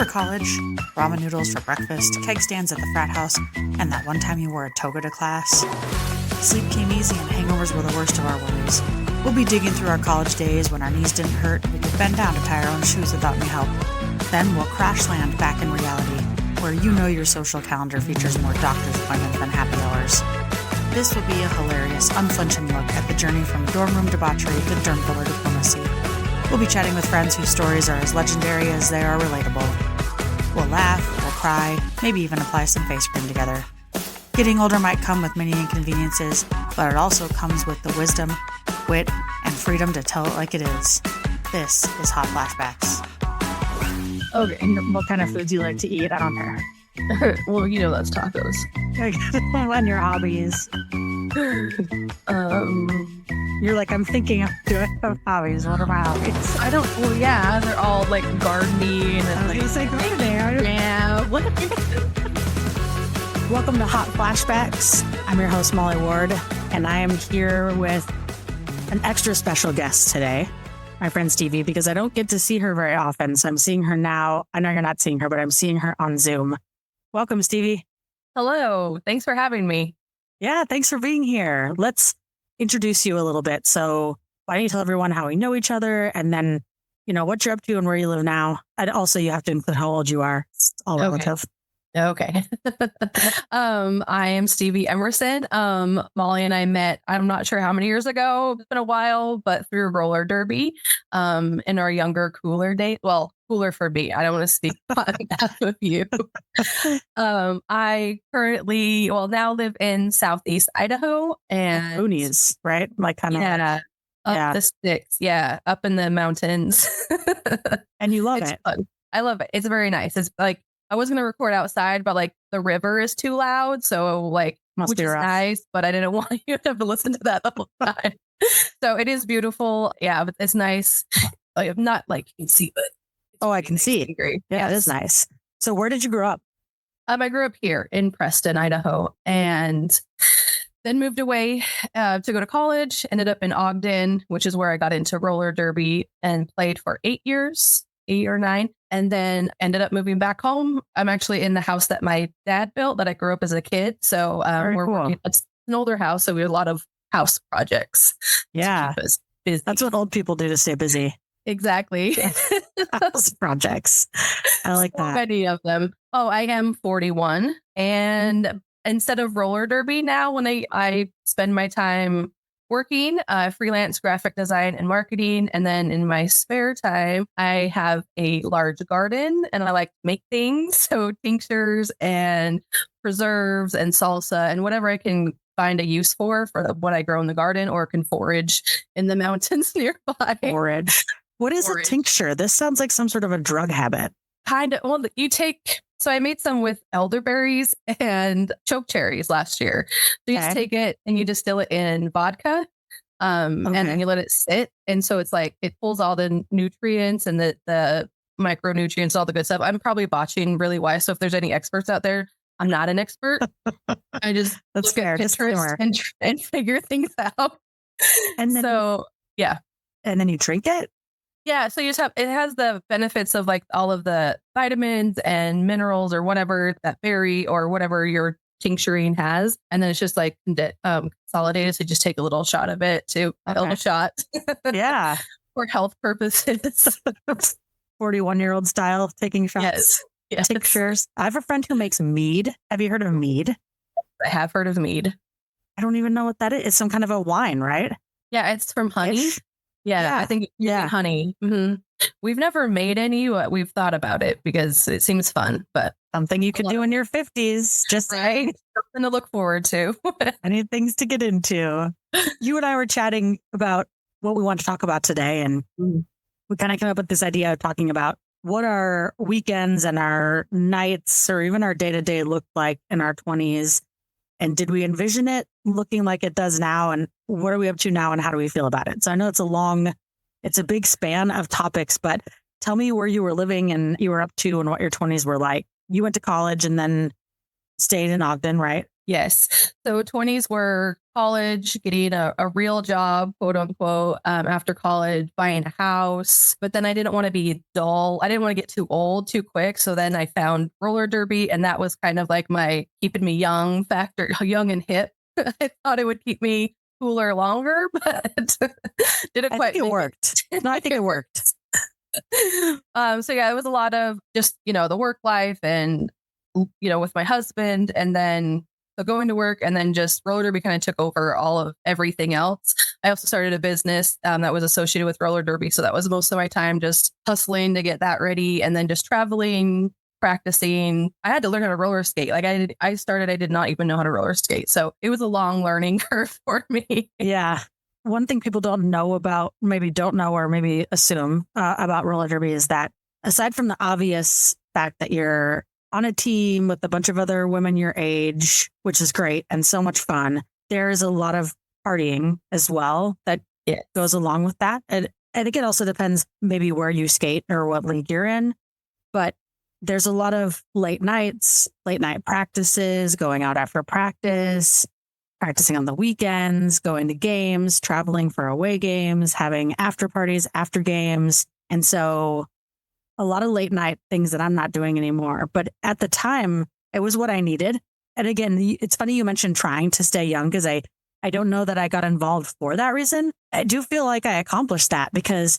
Remember college? Ramen noodles for breakfast, keg stands at the frat house, and that one time you wore a toga to class? Sleep came easy and hangovers were the worst of our worries. We'll be digging through our college days when our knees didn't hurt and we could bend down to tie our own shoes without any help. Then we'll crash land back in reality, where you know your social calendar features more doctor's appointments than happy hours. This will be a hilarious, unflinching look at the journey from dorm room debauchery to derm filler diplomacy. We'll be chatting with friends whose stories are as legendary as they are relatable. We'll laugh, we'll cry, maybe even apply some face cream together. Getting older might come with many inconveniences, but it also comes with the wisdom, wit, and freedom to tell it like it is. This is Hot Flashbacks. Okay, and what kind of foods you like to eat? I don't care. Well, that's tacos. And your hobbies. You're like, I'm thinking of doing hobbies. What are my hobbies? Well, yeah, they're all like gardening and like, gardening. yeah. What? Welcome to Hot Flashbacks. I'm your host, Molly Ward, and I am here with an extra special guest today, my friend Stevie, because I don't get to see her very often. So I'm seeing her now. I know you're not seeing her, but I'm seeing her on Zoom. Welcome, Stevie. Hello. Thanks for having me. Yeah, thanks for being here. Let's introduce you a little bit. So why don't you tell everyone how we know each other and then, what you're up to and where you live now. And also you have to include how old you are. It's all relative. Okay. I am Stevie Emerson. Molly and I met, I'm not sure how many years ago. It's been a while, but through roller derby, in our younger, cooler days. Well, cooler for me. I don't want to speak on behalf of you. I currently, now live in Southeast Idaho and Boonies, right? Like kind of. Yeah. Up the sticks. Yeah. Up in the mountains. And you love it's it. fun. I love it. It's very nice. It's like, I was going to record outside, but like the river is too loud. So like, Must which be is rough. nice, but I didn't want you to have to listen to that the whole time. So it is beautiful. Yeah, but it's nice. Like, not like you can see, but I can see. Great. Yeah, it is nice. So where did you grow up? I grew up here in Preston, Idaho, and then moved away to go to college. Ended up in Ogden, which is where I got into roller derby and played for 8 years, 8 or 9, and then ended up moving back home. I'm actually in the house that my dad built that I grew up as a kid. So we're working. It's an older house, so we have a lot of house projects. Yeah, to keep us busy. That's what old people do to stay busy. Exactly. House projects. I like that. Many of them. Oh, I am 41, and instead of roller derby now, when I spend my time working freelance graphic design and marketing, and then in my spare time I have a large garden and I like to make things, so tinctures and preserves and salsa and whatever I can find a use for what I grow in the garden or can forage in the mountains nearby. Forage. What is a tincture? This sounds like some sort of a drug habit. Kind of. Well, so I made some with elderberries and choke cherries last year. So you just take it and you distill it in vodka, and then you let it sit. And so it's like, it pulls all the nutrients and the micronutrients, all the good stuff. I'm probably botching really wise. So if there's any experts out there, I'm not an expert. I just That's fair. and figure things out. And then, yeah. And then you drink it? Yeah, so it has the benefits of like all of the vitamins and minerals or whatever that berry or whatever your tincturing has. And then it's just like consolidated. So you just take a little shot of it a little shot. Yeah. For health purposes. 41-year-old style, taking shots. Yes. Tinctures. I have a friend who makes mead. Have you heard of mead? I have heard of mead. I don't even know what that is. It's some kind of a wine, right? Yeah, it's from honey. Yeah, I think honey. Mm-hmm. We've never made any, but we've thought about it because it seems fun. But something you could do in your 50s, just right, something to look forward to. Any things to get into. You and I were chatting about what we want to talk about today, and we kind of came up with this idea of talking about what our weekends and our nights or even our day-to-day looked like in our 20s. And did we envision it looking like it does now? And what are we up to now? And how do we feel about it? So I know it's a big span of topics, but tell me where you were living and you were up to and what your 20s were like. You went to college and then stayed in Ogden, right? Yes. So 20s were college, getting a real job, quote unquote, after college, buying a house. But then I didn't want to be dull. I didn't want to get too old too quick. So then I found roller derby, and that was kind of like my keeping me young factor, young and hip. I thought it would keep me cooler longer, but didn't I quite think it make worked. No, I think it worked. So yeah, it was a lot of just, the work life and, with my husband, and then so going to work, and then just roller derby kind of took over all of everything else. I also started a business that was associated with roller derby. So that was most of my time just hustling to get that ready, and then just traveling, practicing. I had to learn how to roller skate. Like I did not even know how to roller skate. So it was a long learning curve for me. Yeah. One thing people don't know about, maybe don't know, or maybe assume about roller derby is that aside from the obvious fact that you're on a team with a bunch of other women your age, which is great and so much fun, there's a lot of partying as well that goes along with that. And I think it also depends maybe where you skate or what league you're in. But there's a lot of late night practices, going out after practice, practicing on the weekends, going to games, traveling for away games, having after parties after games. And so a lot of late night things that I'm not doing anymore. But at the time, it was what I needed. And again, it's funny you mentioned trying to stay young, because I don't know that I got involved for that reason. I do feel like I accomplished that, because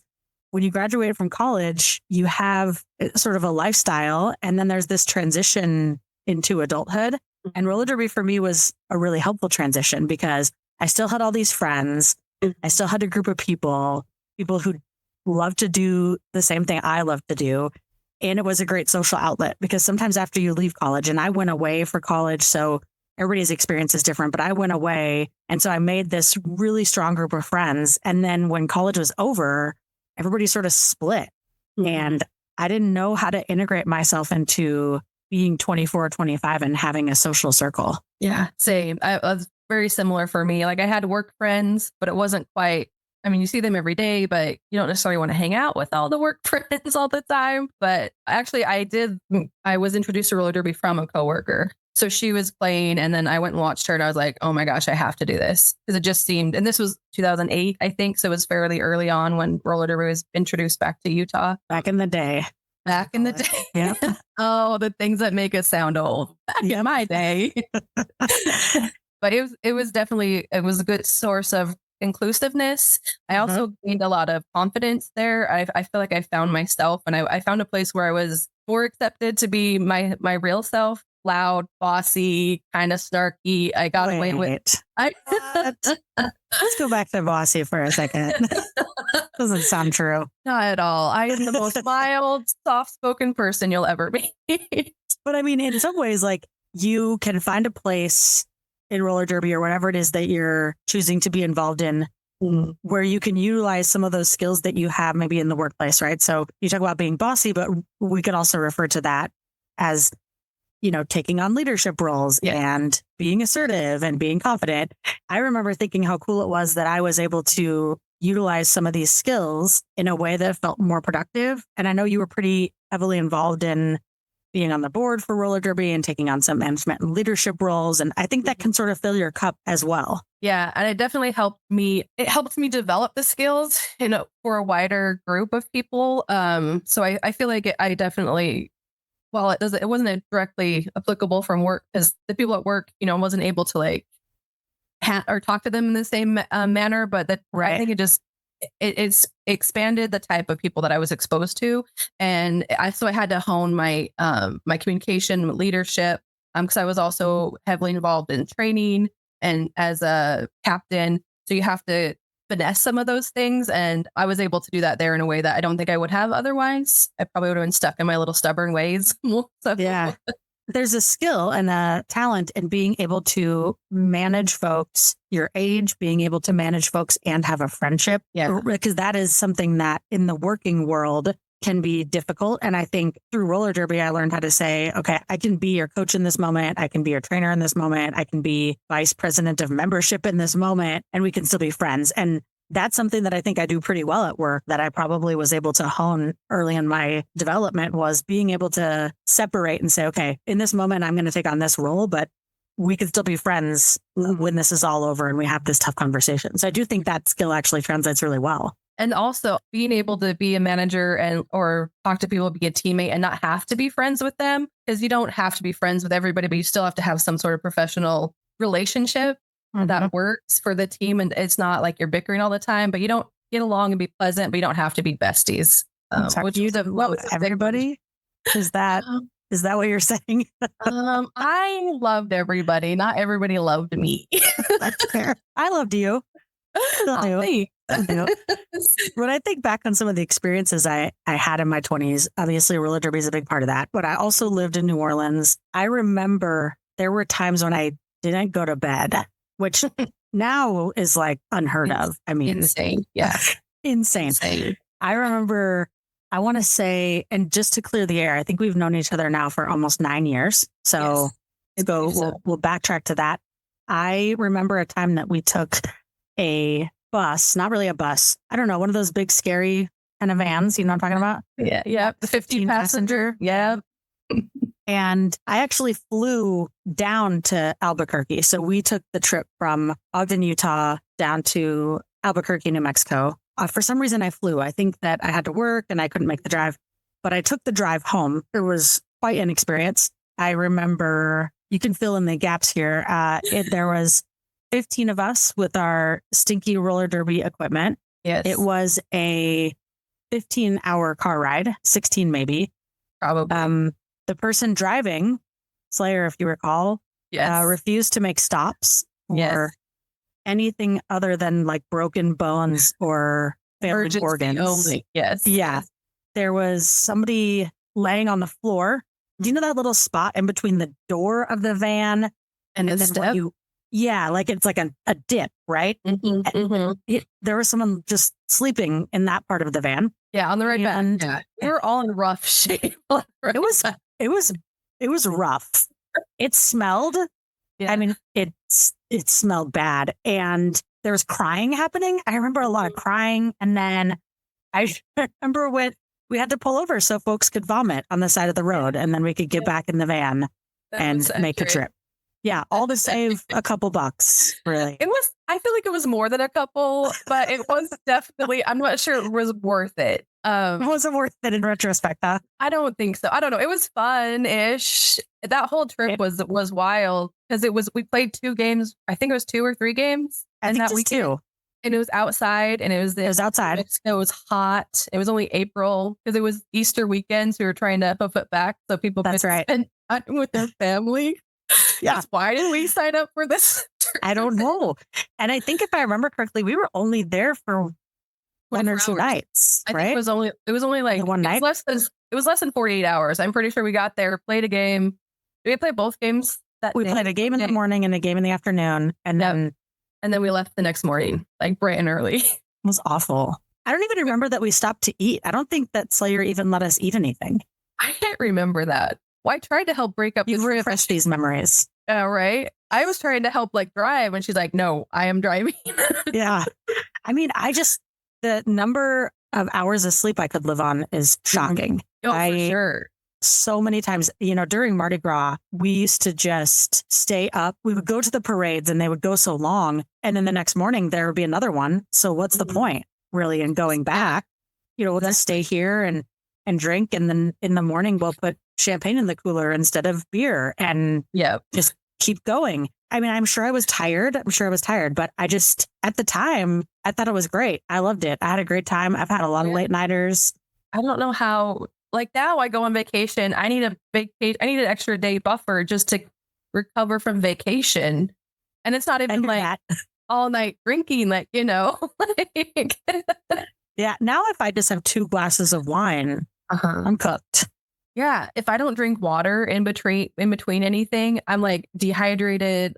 when you graduate from college, you have sort of a lifestyle, and then there's this transition into adulthood. And roller derby for me was a really helpful transition, because I still had all these friends. I still had a group of people who love to do the same thing I love to do. And it was a great social outlet, because sometimes after you leave college, and I went away for college, so everybody's experience is different, but I went away. And so I made this really strong group of friends. And then when college was over, everybody sort of split. And I didn't know how to integrate myself into being 24 or 25 and having a social circle. Yeah, same. It was very similar for me. Like I had work friends, but it wasn't quite, I mean, you see them every day, but you don't necessarily want to hang out with all the work friends all the time. But actually I was introduced to roller derby from a coworker. So she was playing, and then I went and watched her, and I was like, oh my gosh, I have to do this. Because it just seemed, and this was 2008, I think. So it was fairly early on when roller derby was introduced back to Utah. Back in the day. Yeah. Oh, the things that make us sound old. Back in my day. But it was definitely, it was a good source of inclusiveness. I also gained a lot of confidence there. I feel like I found myself, and I found a place where I was more accepted to be my real self. Loud, bossy, kind of snarky. I got away with Let's go back to bossy for a second. Doesn't sound true. Not at all. I am the most mild, soft-spoken person you'll ever be. But I mean, in some ways, like, you can find a place in roller derby or whatever it is that you're choosing to be involved in, where you can utilize some of those skills that you have maybe in the workplace, right? So you talk about being bossy, but we could also refer to that as, taking on leadership roles and being assertive and being confident. I remember thinking how cool it was that I was able to utilize some of these skills in a way that felt more productive. And I know you were pretty heavily involved in being on the board for roller derby and taking on some management and leadership roles. And I think that can sort of fill your cup as well. Yeah. And it definitely helped me. It helped me develop the skills, for a wider group of people. So I feel like I definitely, well, it wasn't directly applicable from work, because the people at work, wasn't able to or talk to them in the same manner. But I think it's expanded the type of people that I was exposed to. And I had to hone my my communication, leadership, because I was also heavily involved in training and as a captain. So you have to finesse some of those things. And I was able to do that there in a way that I don't think I would have otherwise. I probably would have been stuck in my little stubborn ways. Yeah. There's a skill and a talent in being able to manage folks your age, being able to manage folks and have a friendship. Yeah. Because that is something that in the working world can be difficult. And I think through roller derby, I learned how to say, okay, I can be your coach in this moment. I can be your trainer in this moment. I can be vice president of membership in this moment, and we can still be friends. And that's something that I think I do pretty well at work, that I probably was able to hone early in my development, was being able to separate and say, okay, in this moment, I'm going to take on this role, but we can still be friends when this is all over and we have this tough conversation. So I do think that skill actually translates really well. And also being able to be a manager and or talk to people, be a teammate and not have to be friends with them, because you don't have to be friends with everybody, but you still have to have some sort of professional relationship that works for the team. And it's not like you're bickering all the time, but you don't get along and be pleasant, but you don't have to be besties. Which you love everybody? Is that what you're saying? I loved everybody. Not everybody loved me. That's fair. I loved you. When I think back on some of the experiences I had in my 20s, obviously roller derby is a big part of that, but I also lived in New Orleans. I remember there were times when I didn't go to bed, which now is like unheard of. I mean, insane. Yeah. Insane. I remember, I want to say, and just to clear the air, I think we've known each other now for almost 9 years. So we'll backtrack to that. I remember a time that we took a bus, not really a bus. I don't know, one of those big, scary kind of vans. You know what I'm talking about? Yeah. Yeah. The 15 passenger. Yeah. And I actually flew down to Albuquerque. So we took the trip from Ogden, Utah down to Albuquerque, New Mexico. For some reason, I flew. I think that I had to work and I couldn't make the drive, but I took the drive home. It was quite an experience. I remember, you can fill in the gaps here. There was 15 of us with our stinky roller derby equipment. Yes. It was a 15-hour car ride, 16 maybe. Probably. The person driving, Slayer, if you recall, refused to make stops or anything other than like broken bones or failed organs. Only. Yes. Yeah. There was somebody laying on the floor. Do you know that little spot in between the door of the van and the step? Like it's like a dip, right? There was someone just sleeping in that part of the van. Yeah, on the right back. Yeah. We were all in rough shape. It was rough. It smelled. Yeah. I mean, it smelled bad, and there was crying happening. I remember a lot of crying, and then I remember when we had to pull over so folks could vomit on the side of the road, and then we could get back in the van and make a trip. Yeah, all to save a couple bucks, really. I feel like it was more than a couple, but it was definitely, I'm not sure it was worth it. It wasn't worth it in retrospect, huh? I don't think so. I don't know. It was fun-ish. That whole trip was wild because we played 2 games. I think it was 2 or 3 games. I think just 2. And it was outside, and it was outside. It was hot. It was only April because it was Easter weekend. So we were trying to hoof it back so people could spend time with their family. Yeah. Why did we sign up for this? I don't know. And I think if I remember correctly, we were only there for 1 or 2 nights, right? I think it was only like one night. It was less than 48 hours. I'm pretty sure we got there, played a game. Did we play both games that we day? Played a game in the morning and a game in the afternoon. And then we left the next morning, like bright and early. It was awful. I don't even remember that we stopped to eat. I don't think that Slayer even let us eat anything. I can't remember that. Well, I tried to help break up refresh these memories. Right. I was trying to help drive and she's like, no, I am driving. Yeah. I mean, the number of hours of sleep I could live on is shocking. Oh, for sure. So many times, during Mardi Gras, we used to just stay up. We would go to the parades and they would go so long. And then the next morning there would be another one. So what's the point really in going back? We'll just stay here and drink. And then in the morning, we'll put champagne in the cooler instead of beer and just keep going. I mean, I'm sure I was tired, but at the time, I thought it was great. I loved it. I had a great time. I've had a lot of late nighters. I don't know how, now I go on vacation. I need an extra day buffer just to recover from vacation. And it's not even all night drinking, Yeah. Now if I just have 2 glasses of wine, I'm cooked. Yeah. If I don't drink water in between anything, I'm dehydrated.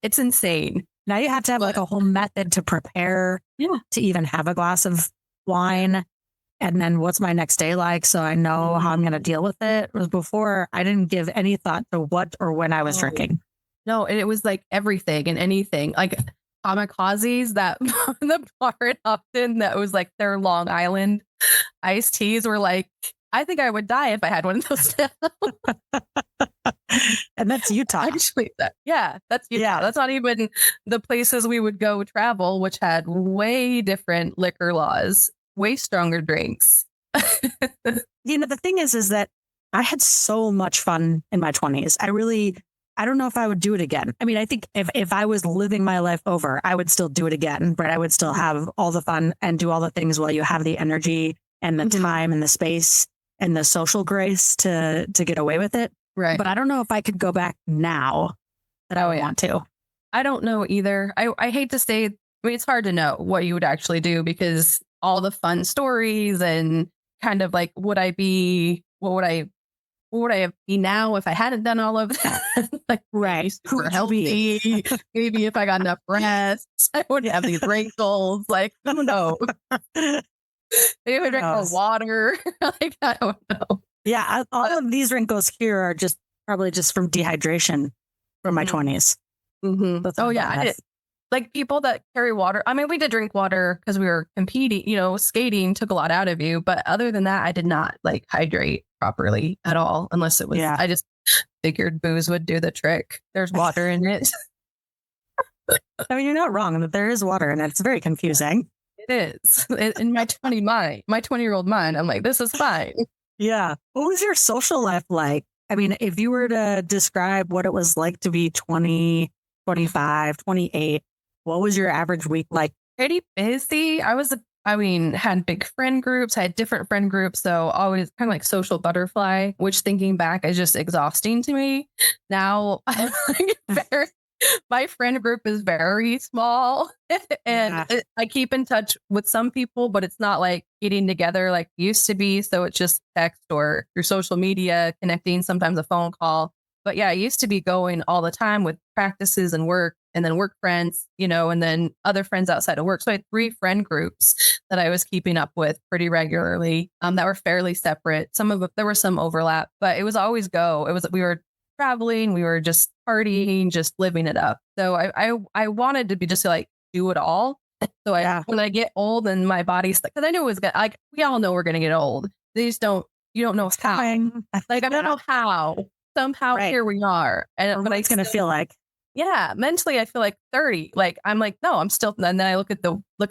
It's insane. Now you have to have a whole method to prepare to even have a glass of wine. And then what's my next day like? So I know how I'm going to deal with it. Whereas before, I didn't give any thought to what or when I was drinking. No, and it was everything and anything. Kamikazes, that the bar in Upton that was their Long Island iced teas were I think I would die if I had one of those now. And that's Utah. Actually, that's Utah. Yeah. That's not even the places we would go travel, which had way different liquor laws, way stronger drinks. The thing is that I had so much fun in my 20s. I don't know if I would do it again. I mean, I think if I was living my life over, I would still do it again, but I would still have all the fun and do all the things while you have the energy and the time and the space and the social grace to get away with it. Right. But I don't know if I could go back now that I would want to. I don't know either. I hate to say, I mean, it's hard to know what you would actually do because all the fun stories and kind of like, what would I be now if I hadn't done all of that? Like, right. Super healthy. Maybe if I got enough rest, I wouldn't have these wrinkles. Like, I don't know. Maybe I would drink more water. Like, I don't know. Yeah, all of these wrinkles here are just probably just from dehydration from my 20s. Mm-hmm. Oh, yeah. Like people that carry water. I mean, we did drink water because we were competing, skating took a lot out of you. But other than that, I did not like hydrate properly at all, unless it was, I just figured booze would do the trick. There's water in it. I mean, you're not wrong that there is water in it. It's very confusing. It is. In my 20-year-old mind, I'm like, this is fine. Yeah. What was your social life like? I mean, if you were to describe what it was like to be 20, 25, 28, what was your average week like? Pretty busy. Had big friend groups, I had different friend groups. So always kind of like social butterfly, which thinking back is just exhausting to me. Now, my friend group is very small and I keep in touch with some people, but it's not like getting together like it used to be. So it's just text or through social media, connecting, sometimes a phone call. But yeah, I used to be going all the time with practices and work and then work friends, and then other friends outside of work. So I had 3 friend groups that I was keeping up with pretty regularly that were fairly separate. There was some overlap, but it was always we were traveling, we were just partying, just living it up. So I wanted to be just to like do it all. So when I get old and my body's because I knew it was good. Like we all know we're going to get old. You don't know how. Like I don't know how. Somehow here we are. And what it's going to feel like. Yeah, mentally I feel like 30. Like I'm like, no, I'm still. And then I look at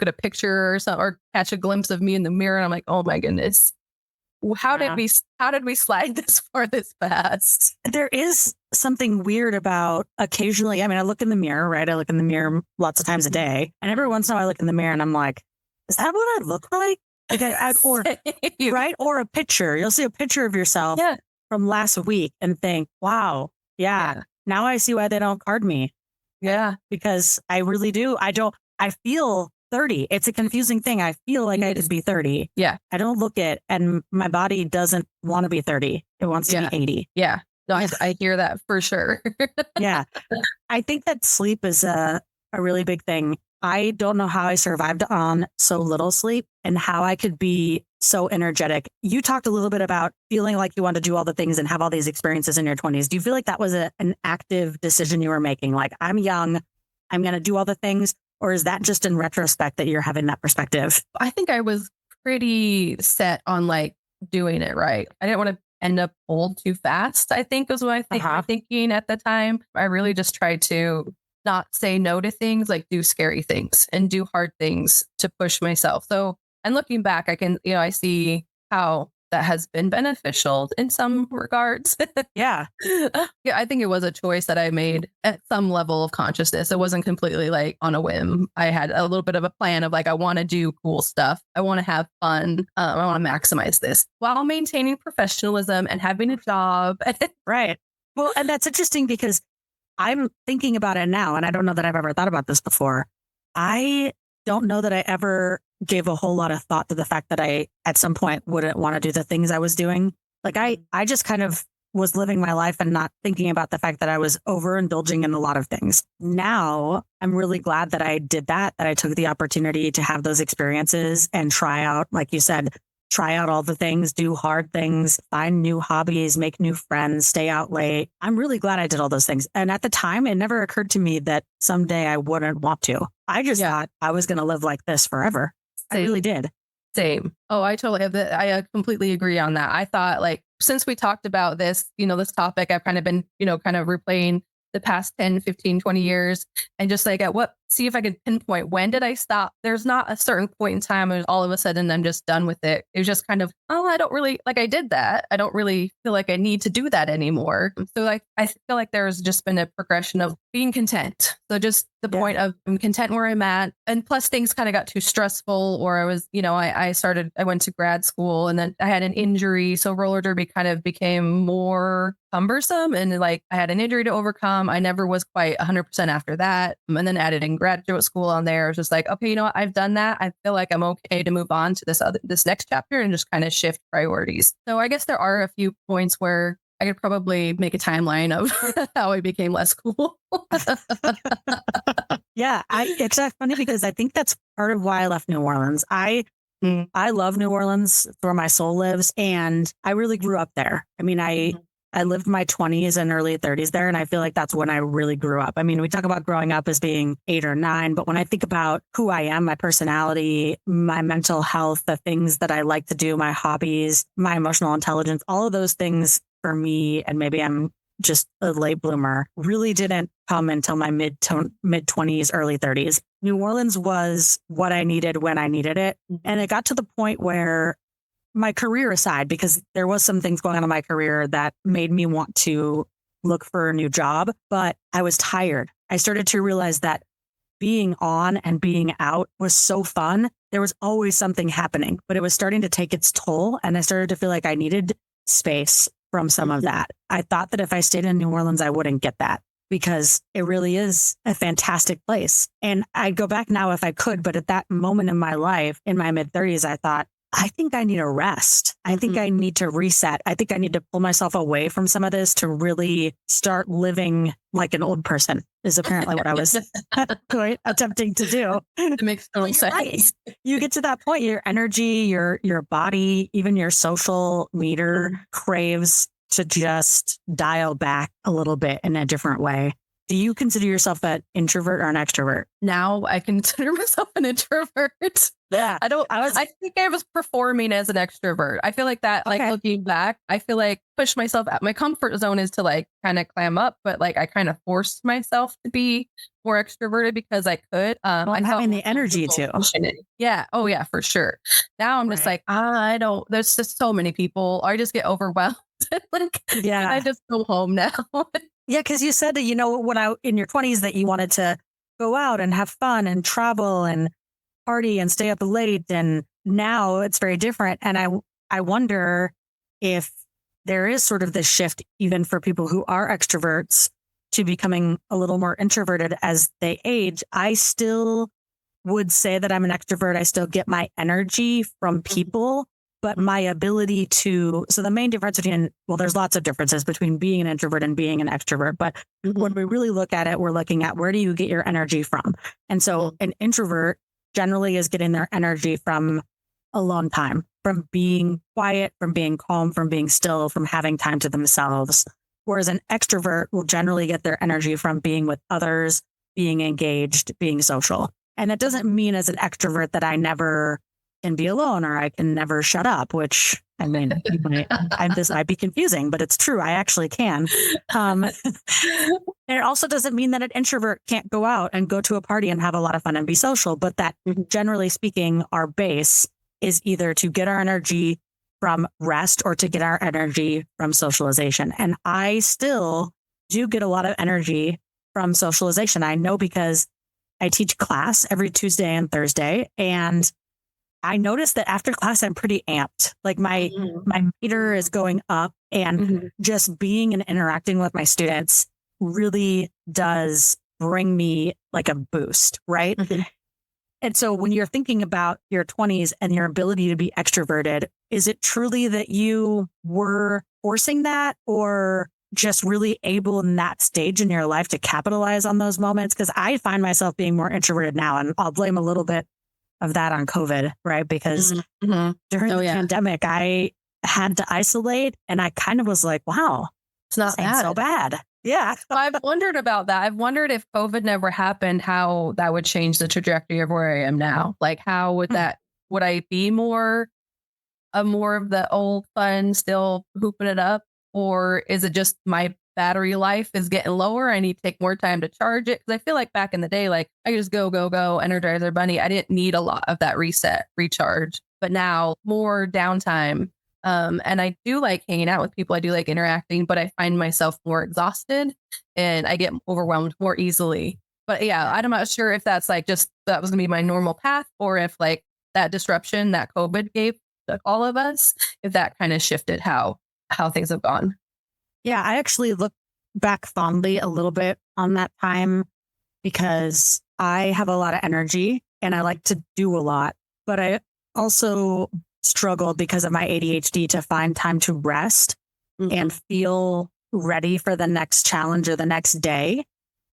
a picture or something, or catch a glimpse of me in the mirror, and I'm like, oh my goodness, how did we slide this far this fast? There is something weird about occasionally. I mean, I look in the mirror, right? I look in the mirror lots of times a day, and every once in a while I look in the mirror and I'm like, is that what I look like? Or a picture. You'll see a picture of yourself from last week and think, wow, now I see why they don't card me. Yeah. Because I really do. I feel 30. It's a confusing thing. I feel like I could be 30. Yeah. I don't look it, and my body doesn't want to be 30. It wants to be 80. Yeah. No, I hear that for sure. Yeah. I think that sleep is a really big thing. I don't know how I survived on so little sleep and how I could be so energetic. You talked a little bit about feeling like you want to do all the things and have all these experiences in your 20s. Do you feel like that was an active decision you were making? Like, I'm young, I'm going to do all the things? Or is that just in retrospect that you're having that perspective? I think I was pretty set on like doing it right. I didn't want to end up old too fast, I think was what I think I'm thinking at the time. I really just tried to not say no to things, like do scary things and do hard things to push myself. So, and looking back, I can, I see how that has been beneficial in some regards. Yeah. Yeah, I think it was a choice that I made at some level of consciousness. It wasn't completely like on a whim. I had a little bit of a plan of like, I want to do cool stuff. I want to have fun. I want to maximize this while maintaining professionalism and having a job. Right. Well, and that's interesting because I'm thinking about it now, and I don't know that I've ever thought about this before. I don't know that I ever gave a whole lot of thought to the fact that I, at some point, wouldn't want to do the things I was doing. Like I just kind of was living my life and not thinking about the fact that I was overindulging in a lot of things. Now, I'm really glad that I did that I took the opportunity to have those experiences and try out, like you said, try out all the things, do hard things, find new hobbies, make new friends, stay out late. I'm really glad I did all those things. And at the time, it never occurred to me that someday I wouldn't want to. I just thought I was going to live like this forever. I really did. Same. Oh, I totally have that. I completely agree on that. I thought like, since we talked about this, this topic, I've kind of been, kind of replaying the past 10, 15, 20 years and just like see if I could pinpoint when did I stop? There's not a certain point in time and all of a sudden I'm just done with it. It was just kind of, oh, I don't really like I did that. I don't really feel like I need to do that anymore. So like I feel like there's just been a progression of being content. So just the point of I'm content where I'm at. And plus things kind of got too stressful or I was, I went to grad school and then I had an injury. So roller derby kind of became more cumbersome and like I had an injury to overcome. I never was quite 100% after that. And then added in graduate school on there. I was just like, okay, you know what? I've done that. I feel like I'm okay to move on to this next chapter and just kind of shift priorities. So I guess there are a few points where I could probably make a timeline of how I became less cool. Yeah, it's funny because I think that's part of why I left New Orleans. I love New Orleans, it's where my soul lives, and I really grew up there. I mean, I lived my 20s and early 30s there, and I feel like that's when I really grew up. I mean, we talk about growing up as being 8 or 9, but when I think about who I am, my personality, my mental health, the things that I like to do, my hobbies, my emotional intelligence, all of those things for me, and maybe I'm just a late bloomer, really didn't come until my mid 20s, early 30s. New Orleans was what I needed when I needed it. And it got to the point where my career aside, because there was some things going on in my career that made me want to look for a new job, but I was tired. I started to realize that being on and being out was so fun. There was always something happening, but it was starting to take its toll. And I started to feel like I needed space from some of that. I thought that if I stayed in New Orleans, I wouldn't get that because it really is a fantastic place. And I'd go back now if I could. But at that moment in my life, in my mid 30s, I thought, I think I need a rest. I think I need to reset. I think I need to pull myself away from some of this to really start living like an old person is apparently what I was attempting to do. It makes total sense. Right. You get to that point, your energy, your body, even your social meter craves to just dial back a little bit in a different way. Do you consider yourself an introvert or an extrovert? Now I consider myself an introvert. Yeah. I think I was performing as an extrovert. I feel like that, like looking back, I feel like push myself out. My comfort zone is to like kind of clam up, but like I kind of forced myself to be more extroverted because I could. I'm having the energy too. Yeah. Oh yeah, for sure. Now I'm just like, there's just so many people. I just get overwhelmed. Like, I just go home now. Yeah, because you said that, when in your 20s that you wanted to go out and have fun and travel and party and stay up late. And now it's very different. And I wonder if there is sort of this shift, even for people who are extroverts, to becoming a little more introverted as they age. I still would say that I'm an extrovert. I still get my energy from people. But my ability so the main difference there's lots of differences between being an introvert and being an extrovert. But when we really look at it, we're looking at where do you get your energy from? And so an introvert generally is getting their energy from alone time, from being quiet, from being calm, from being still, from having time to themselves. Whereas an extrovert will generally get their energy from being with others, being engaged, being social. And it doesn't mean as an extrovert that I never can be alone or I can never shut up, which I mean, this might be confusing, but it's true. I actually can. And it also doesn't mean that an introvert can't go out and go to a party and have a lot of fun and be social, but that generally speaking, our base is either to get our energy from rest or to get our energy from socialization. And I still do get a lot of energy from socialization. I know because I teach class every Tuesday and Thursday, and I noticed that after class, I'm pretty amped. Like my meter is going up, and just being and interacting with my students really does bring me like a boost, right? And so when you're thinking about your 20s and your ability to be extroverted, is it truly that you were forcing that or just really able in that stage in your life to capitalize on those moments? Because I find myself being more introverted now, and I'll blame a little bit of that on COVID, right? Because during the pandemic, I had to isolate, and I kind of was like, wow, it's not so bad. Yeah. I've wondered about that. I've wondered if COVID never happened, how that would change the trajectory of where I am now. Like, how would that would I be more of the old fun, still hooping it up? Or is it just my battery life is getting lower? I need to take more time to charge it. Because I feel like back in the day, like I could just go, Energizer Bunny. I didn't need a lot of that recharge. But now more downtime. And I do like hanging out with people. I do like interacting, but I find myself more exhausted and I get overwhelmed more easily. But yeah, I'm not sure if that's like just that was gonna be my normal path, or if like that disruption that COVID gave all of us, if that kind of shifted how things have gone. Yeah, I actually look back fondly a little bit on that time because I have a lot of energy and I like to do a lot, but I also struggled because of my ADHD to find time to rest and feel ready for the next challenge or the next day.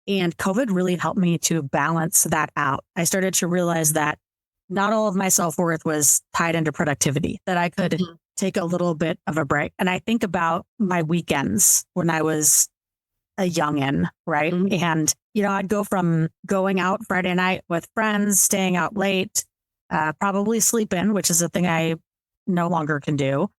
And COVID really helped me to balance that out. I started to realize that not all of my self-worth was tied into productivity, that I could take a little bit of a break. And I think about my weekends when I was a youngin', right? And, I'd go from going out Friday night with friends, staying out late, probably sleep in, which is a thing I no longer can do,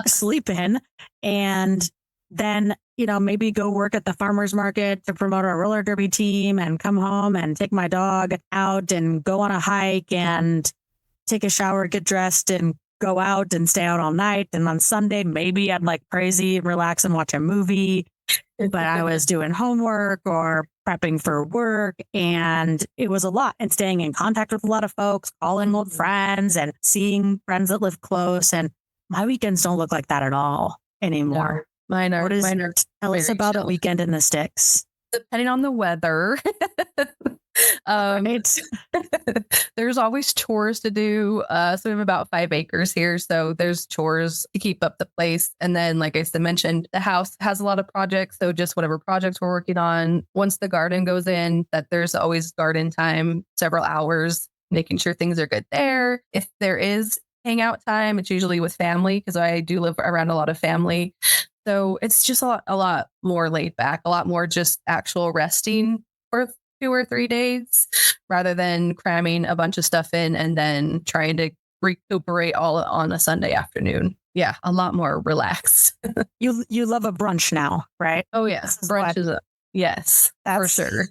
sleep in, and then, maybe go work at the farmer's market to promote our roller derby team and come home and take my dog out and go on a hike and take a shower, get dressed and go out and stay out all night. And on Sunday, maybe I'd like crazy, relax and watch a movie, but I was doing homework or prepping for work. And it was a lot, and staying in contact with a lot of folks, calling old friends and seeing friends that live close. And my weekends don't look like that at all anymore. Mine are. Tell us about a weekend in the sticks. Depending on the weather. There's always chores to do. So we have about 5 acres here. So there's chores to keep up the place. And then, like I mentioned, the house has a lot of projects. So just whatever projects we're working on, once the garden goes in, that there's always garden time, several hours, making sure things are good there. If there is hangout time, it's usually with family because I do live around a lot of family. So it's just a lot more laid back, a lot more just actual resting for 2 or 3 days rather than cramming a bunch of stuff in and then trying to recuperate all on a Sunday afternoon. Yeah, a lot more relaxed. You love a brunch now, right? Oh, yes. Brunch is yes, for sure.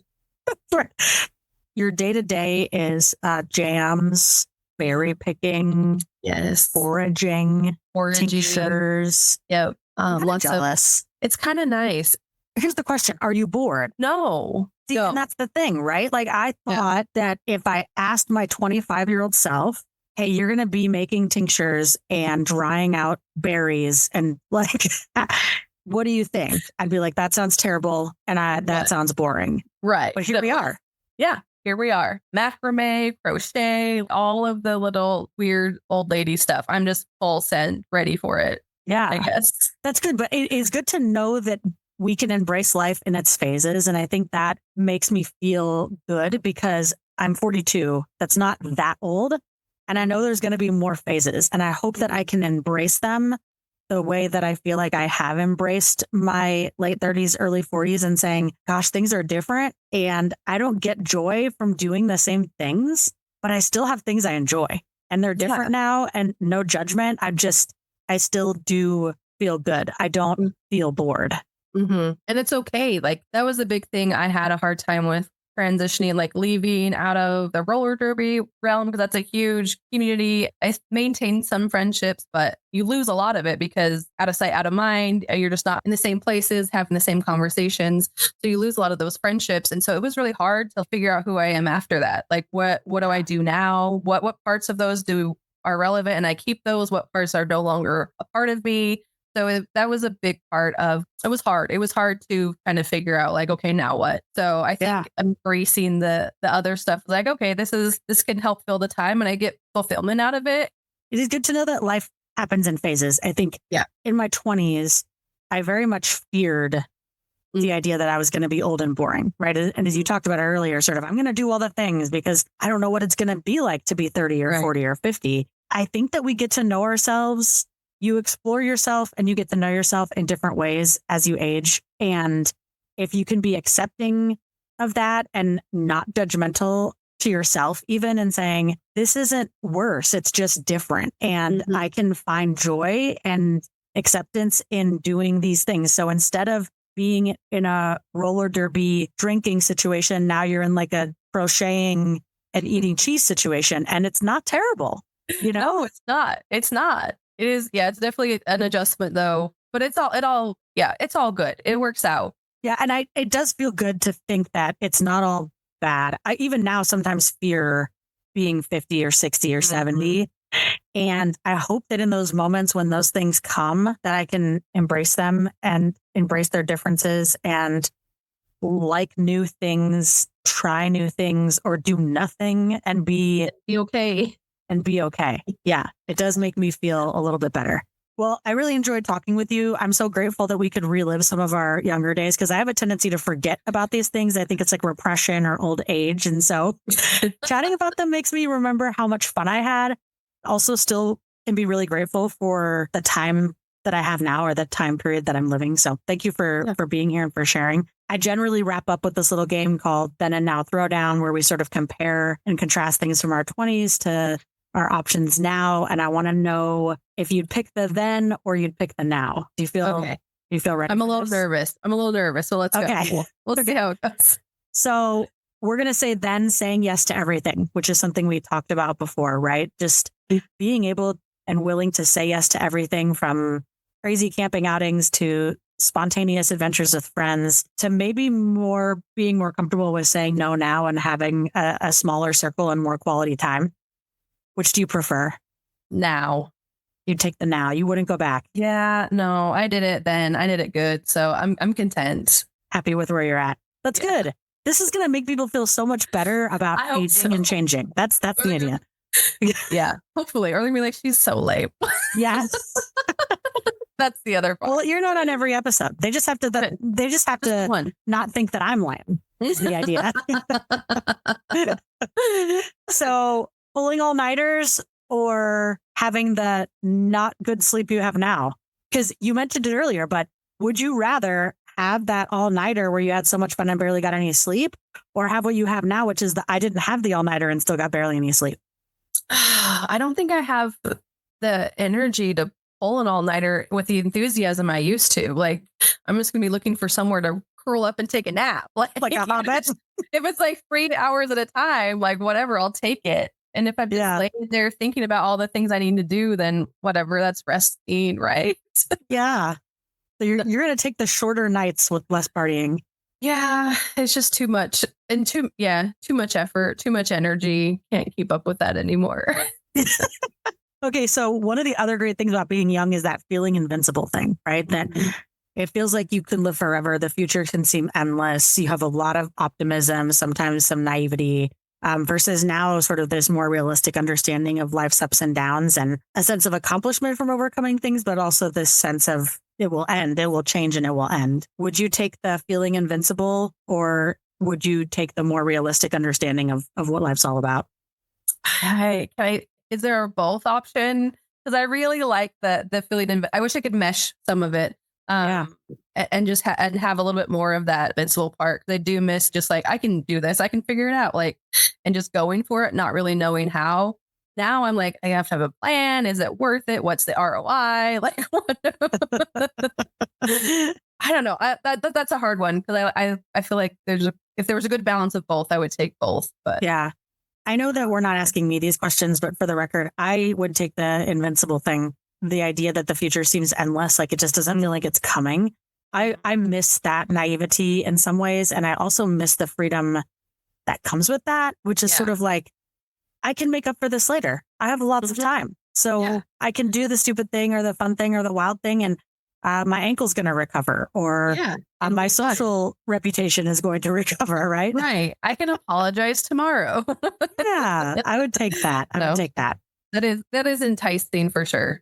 Your day-to-day is jams, berry picking, yes, foraging, tinctures. Yep. Jealous. It's kind of nice. Here's the question. Are you bored? No. See, and that's the thing, right? Like I thought that if I asked my 25-year-old self, hey, you're going to be making tinctures and drying out berries and like, what do you think? I'd be like, that sounds terrible. And that sounds boring. Right. But here we are. Yeah. Here we are. Macrame, crochet, all of the little weird old lady stuff. I'm just full send, ready for it. Yeah, I guess. That's good. But it is good to know that we can embrace life in its phases. And I think that makes me feel good because I'm 42. That's not that old. And I know there's going to be more phases. And I hope that I can embrace them the way that I feel like I have embraced my late 30s, early 40s and saying, gosh, things are different. And I don't get joy from doing the same things, but I still have things I enjoy. And they're different now, and no judgment. I still do feel good. I don't feel bored. And it's okay. Like that was a big thing I had a hard time with transitioning, like leaving out of the roller derby realm, because that's a huge community. I maintained some friendships, but you lose a lot of it because out of sight, out of mind, you're just not in the same places, having the same conversations. So you lose a lot of those friendships. And so it was really hard to figure out who I am after that. Like, what do I do now? What parts of those are relevant and I keep those? What parts are no longer a part of me? So that was a big part of, it was hard. It was hard to kind of figure out like, okay, now what? So I think embracing the other stuff, like, okay, this can help fill the time and I get fulfillment out of it. It is good to know that life happens in phases. I think in my 20s, I very much feared the idea that I was going to be old and boring, right? And as you talked about earlier, sort of, I'm going to do all the things because I don't know what it's going to be like to be 30 or 40 or 50. I think that we get to know ourselves. You explore yourself and you get to know yourself in different ways as you age. And if you can be accepting of that and not judgmental to yourself, even, and saying, this isn't worse. It's just different. And I can find joy and acceptance in doing these things. So instead of being in a roller derby drinking situation, now you're in like a crocheting and eating cheese situation. And it's not terrible. No, it's not. It's not. It is. Yeah, it's definitely an adjustment though. But it's all good. It works out. Yeah. And it does feel good to think that it's not all bad. I even now sometimes fear being 50 or 60 or 70. And I hope that in those moments when those things come, that I can embrace them and embrace their differences and like new things, try new things, or do nothing and be okay. Yeah, it does make me feel a little bit better. Well, I really enjoyed talking with you. I'm so grateful that we could relive some of our younger days because I have a tendency to forget about these things. I think it's like repression or old age. And so chatting about them makes me remember how much fun I had. Also still can be really grateful for the time that I have now or the time period that I'm living. So thank you for being here and for sharing. I generally wrap up with this little game called Then and Now Throwdown, where we sort of compare and contrast things from our 20s to our options now. And I want to know if you'd pick the then or you'd pick the now. Do you feel ready? I'm a little nervous. So let's go. We'll see how it goes. So we're going to say then, saying yes to everything, which is something we talked about before, right? Just being able and willing to say yes to everything, from crazy camping outings to spontaneous adventures with friends, to maybe being more comfortable with saying no now and having a smaller circle and more quality time. Which do you prefer? Now. You'd take the now. You wouldn't go back. Yeah, no, I did it then. I did it good. So I'm content. Happy with where you're at. That's good. This is going to make people feel so much better about aging and changing. That's the idea. Yeah, hopefully. Or they'll be like, she's so lame. Yes. That's the other part. Well, you're not on every episode. They just have to not think that I'm lame is the idea. So pulling all-nighters or having the not good sleep you have now? Because you mentioned it earlier, but would you rather have that all-nighter where you had so much fun and barely got any sleep, or have what you have now, which is I didn't have the all-nighter and still got barely any sleep? I don't think I have the energy to pull an all-nighter with the enthusiasm I used to. Like, I'm just going to be looking for somewhere to curl up and take a nap. Like a hobbit? If it's like 3 hours at a time, like whatever, I'll take it. And if I'm just laying there thinking about all the things I need to do, then whatever, that's resting, right? Yeah. So you're going to take the shorter nights with less partying. Yeah, it's just too much and too much effort, too much energy. Can't keep up with that anymore. Okay, so one of the other great things about being young is that feeling invincible thing, right? That it feels like you can live forever. The future can seem endless. You have a lot of optimism, sometimes some naivety. Versus now sort of this more realistic understanding of life's ups and downs and a sense of accomplishment from overcoming things, but also this sense of it will end, it will change, and it will end. Would you take the feeling invincible, or would you take the more realistic understanding of what life's all about? Is there a both option? Because I really like the feeling. I wish I could mesh some of it. And just and have a little bit more of that invincible part. They do miss just like, I can do this, I can figure it out, like, and just going for it, not really knowing how. Now I'm like, I have to have a plan. Is it worth it? What's the ROI? Like, I don't know. That's a hard one because I feel like if there was a good balance of both, I would take both. But yeah, I know that we're not asking me these questions, but for the record, I would take the invincible thing. The idea that the future seems endless, like it just doesn't feel like it's coming. I miss that naivety in some ways. And I also miss the freedom that comes with that, which is sort of like, I can make up for this later. I have lots of time. So I can do the stupid thing or the fun thing or the wild thing. And my ankle's going to recover, or my social reputation is going to recover, right? Right. I can apologize tomorrow. Yeah, I would take that. I would take that. That is enticing for sure.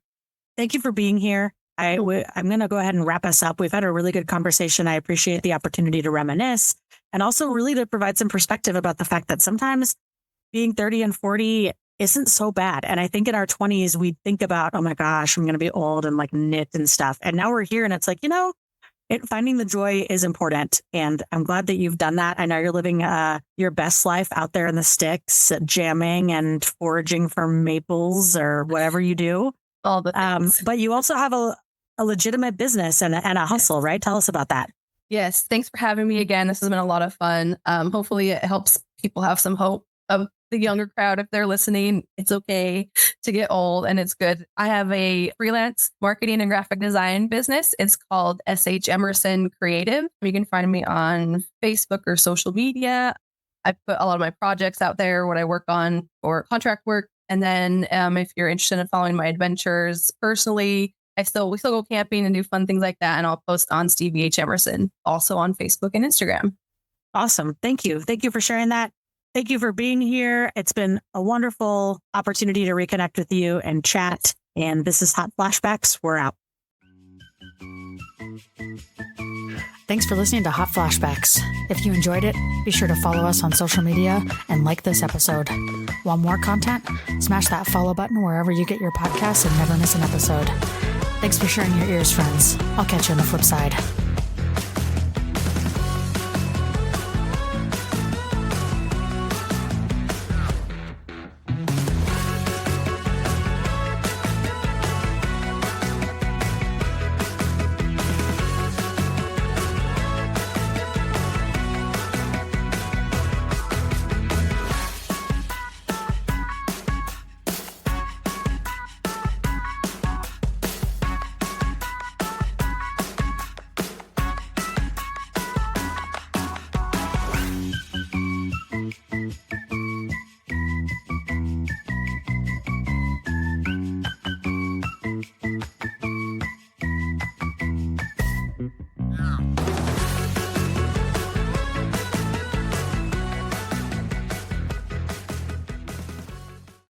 Thank you for being here. I'm going to go ahead and wrap us up. We've had a really good conversation. I appreciate the opportunity to reminisce and also really to provide some perspective about the fact that sometimes being 30 and 40 isn't so bad. And I think in our 20s, we think about, oh my gosh, I'm going to be old and like knit and stuff. And now we're here and it's like, Finding the joy is important. And I'm glad that you've done that. I know you're living your best life out there in the sticks, jamming and foraging for maples or whatever you do. All the things. But you also have a legitimate business and a hustle, right? Tell us about that. Yes. Thanks for having me again. This has been a lot of fun. Hopefully it helps people have some hope of the younger crowd. If they're listening, it's okay to get old and it's good. I have a freelance marketing and graphic design business. It's called SH Emerson Creative. You can find me on Facebook or social media. I put a lot of my projects out there, what I work on or contract work. And then if you're interested in following my adventures personally, we still go camping and do fun things like that. And I'll post on Stevie H. Emerson, also on Facebook and Instagram. Awesome. Thank you. Thank you for sharing that. Thank you for being here. It's been a wonderful opportunity to reconnect with you and chat. And this is Hot Flashbacks. We're out. Thanks for listening to Hot Flashbacks. If you enjoyed it, be sure to follow us on social media and like this episode. Want more content? Smash that follow button wherever you get your podcasts and never miss an episode. Thanks for sharing your ears, friends. I'll catch you on the flip side.